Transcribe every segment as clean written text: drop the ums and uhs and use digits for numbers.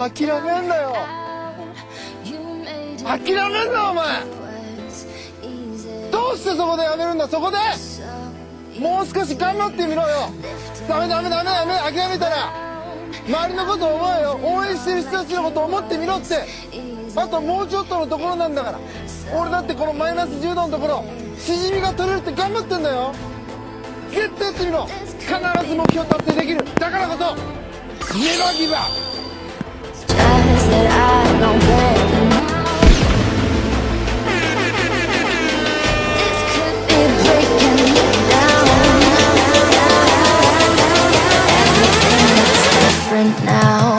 諦めんなよ。諦めんなお前。どうしてそこでやめるんだ。そこでもう少し頑張ってみろよ。ダメ諦めたら周りのこと思えよ。応援してる人たちのこと思ってみろって。あともうちょっとのところなんだから。俺だってこのマイナス10度のところしじみが取れるって頑張ってんだよ。絶対やってみろ。必ず目標達成できる。だからこそネバーギブアップ。Now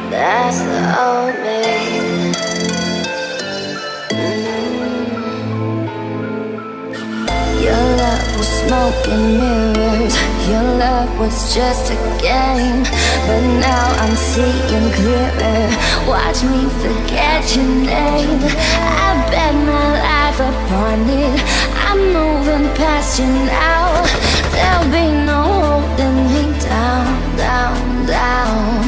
that's the old me. Your love was smoke and mirrors. Your love was just a game, but now I'm seeing clearer. Watch me forget your name. I bet my life upon it. I'm moving past you now. There'll be no holding me down, down, down.